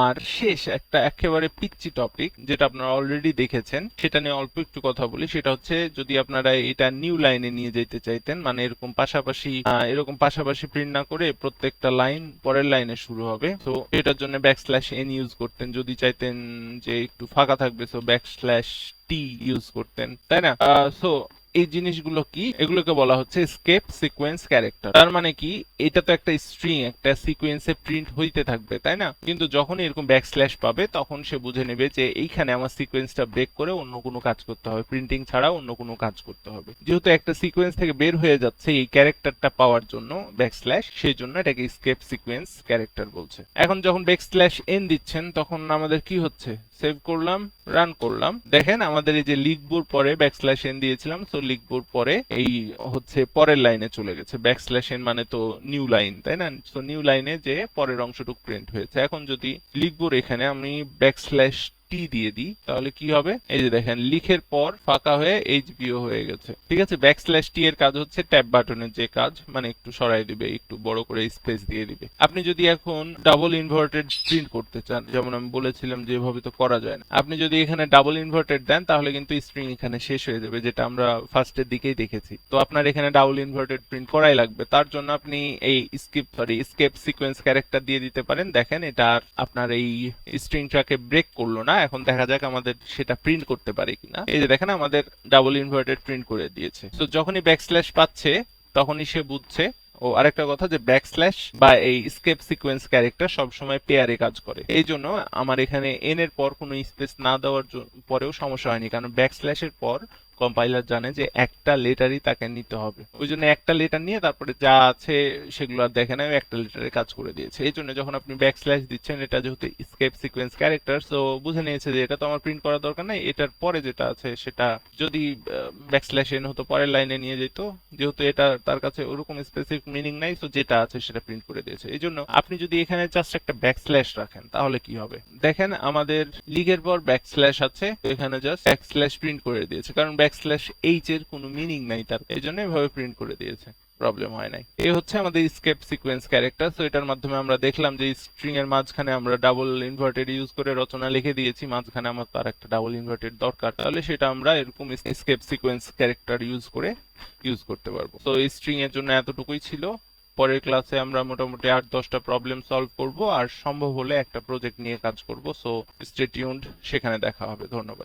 আর শেষ একটা একেবারে পিচ্চি টপিক যেটা আপনারা অলরেডি দেখেছেন, সেটা নিয়ে অল্প একটু কথা বলি। সেটা হচ্ছে যদি আপনারা এটা নিউ লাইনে নিয়ে যেতে চাইতেন, মানে এরকম পাশাপাশি প্রিন্ট না করে প্রত্যেকটা লাইন পরের লাইনে শুরু হবে, তো এটার জন্য ব্যাকস্ল্যাশ এন ইউজ করতেন। যদি চাইতেন যে একটু ফাঁকা থাকবে, তো ব্যাকস্ল্যাশ টি ইউজ করতেন, তাই না? সো এই জিনিসগুলো কি, এগুলোকে বলা হচ্ছে স্কেপ সিকোয়েন্স ক্যারেক্টার। তার মানে কি, এটা তো একটা স্ট্রিং একটা সিকোয়েন্সে প্রিন্ট হইতে থাকবে, তাই না? কিন্তু যখন এরকম ব্যাকস্ল্যাশ পাবে তখন সে বুঝে নেবে যে এইখানে আমার সিকোয়েন্সটা ব্রেক করে অন্য কোনো কাজ করতে হবে, প্রিন্টিং ছাড়া অন্য কোনো কাজ করতে হবে। যেহেতু একটা সিকোয়েন্স থেকে বের হয়ে যাচ্ছে এই ক্যারেক্টারটা পাওয়ার জন্য ব্যাকস্ল্যাশ, সেই জন্য এটাকে স্কেপ সিকোয়েন্স ক্যারেক্টার বলছে। এখন যখন ব্যাকস্ল্যাশ এন দিচ্ছেন তখন আমাদের কি হচ্ছে, সেভ করলাম, রান করলাম, দেখেন আমাদের এই যে লিখবোর পরে ব্যাকস্ল্যাশ এন দিয়েছিলাম, তো লিখবোর পরে এই হচ্ছে পরের লাইনে চলে গেছে। ব্যাকস্ল্যাশ এন মানে তো নিউ লাইন, তাই না? তো নিউ লাইনে যে পরের অংশটুকু প্রিন্ট হয়েছে। এখন যদি লিখবোর এখানে আমি ব্যাকস্ল্যাশ টি দিয়ে দিই তাহলে কি হবে, এই যে দেখেন লিখের পর ফাঁকা হয়ে এইচবিও হয়ে গেছে। ঠিক আছে, ব্যাকস্ল্যাশ টি এর কাজ হচ্ছে ট্যাব বাটনের যে কাজ, মানে একটু সরাই দিবে, একটু বড় করে স্পেস দিয়ে দিবে। আপনি যদি এখন ডাবল ইনভার্টেড প্রিন্ট করতে চান, যেমন আমি বলেছিলাম যে এভাবে তো করা যায় না, আপনি যদি এখানে ডাবল ইনভার্টেড দেন তাহলে কিন্তু স্ট্রিং এখানে শেষ হয়ে যাবে, যেটা আমরা ফার্স্টের দিকেই দেখেছি। তো আপনার এখানে ডাবল ইনভার্টেড প্রিন্ট করাই লাগবে। তার জন্য আপনি এই স্কেপ সিকোয়েন্স ক্যারেক্টার দিয়ে দিতে পারেন। দেখেন এটা আর আপনার এই স্ট্রিংটাকে ব্রেক করলো না। এখন দেখা যাক আমাদের সেটা প্রিন্ট করতে পারে কিনা। এই যে দেখেন আমাদের ডাবল ইনভার্টেড প্রিন্ট করে দিয়েছে। তো যখনই ব্যাকস্ল্যাশ পাচ্ছে তখনই সে বুঝছে। ও আরেকটা কথা, যে ব্যাকস্ল্যাশ বা এই স্কেপ সিকোয়েন্স ক্যারেক্টার সবসময় পেয়ারে কাজ করে, এই জন্য আমার এখানে এন এর পর কোনো স্পেস না দেওয়ার পরেও সমস্যা হয়নি, কারণ ব্যাকস্ল্যাশের পর কম্পাইলার জানে যে একটা লেটারই তাকে নিতে হবে, ওই জন্য একটা লেটার নিয়ে তারপরে যা আছে সেগুলো আর দেখে না, একটা লেটারে কাজ করে দিয়েছে। এই জন্য যখন আপনি ব্যাকস্ল্যাশ দিচ্ছেন, এটা যেহেতু স্কেপ সিকোয়েন্স ক্যারেক্টার, তো বুঝে নিয়েছে যে এটা তো আমার প্রিন্ট করার দরকার নাই, এটার পরে যেটা আছে সেটা যদি ব্যাকস্ল্যাশ এন হতো পরের লাইনে নিয়ে যেত, যেহেতু এটা তার কাছে ওরকম স্পেসিফিক মিনিং নাই, তো যেটা আছে সেটা প্রিন্ট করে দিয়েছে। এই জন্য আপনি যদি এখানে জাস্ট একটা ব্যাকস্ল্যাশ রাখেন তাহলে কি হবে, দেখেন আমাদের লিগের পর ব্যাকস্ল্যাশ আছে, এখানে জাস্ট ব্যাকস্ল্যাশ প্রিন্ট করে দিয়েছে, কারণ ব্যাকস্ল্যাশ এইচ এর কোনো মিনিং নাই তার, এই জন্য এভাবে প্রিন্ট করে দিয়েছে, প্রবলেম হয় নাই। এই হচ্ছে আমাদের স্কেপ সিকোয়েন্স ক্যারেক্টার। তো এটার মাধ্যমে আমরা দেখলাম যে স্ট্রিং এর মাঝখানে আমরা ডাবল ইনভার্টেড ইউজ করে রচনা লিখে দিয়েছি, মাঝখানে আমার তার একটা ডাবল ইনভার্টেড দরকার, তাহলে সেটা আমরা এরকম স্কেপ সিকোয়েন্স ক্যারেক্টার ইউজ করতে পারবো। তো এই স্ট্রিং এর জন্য এতটুকুই ছিল। পরের ক্লাসে আমরা মোটামুটি 8-10টা প্রবলেম সলভ করব, আর সম্ভব হলে একটা প্রজেক্ট নিয়ে কাজ করব। সো স্টে টিউনড, সেখানে দেখা হবে। ধন্যবাদ।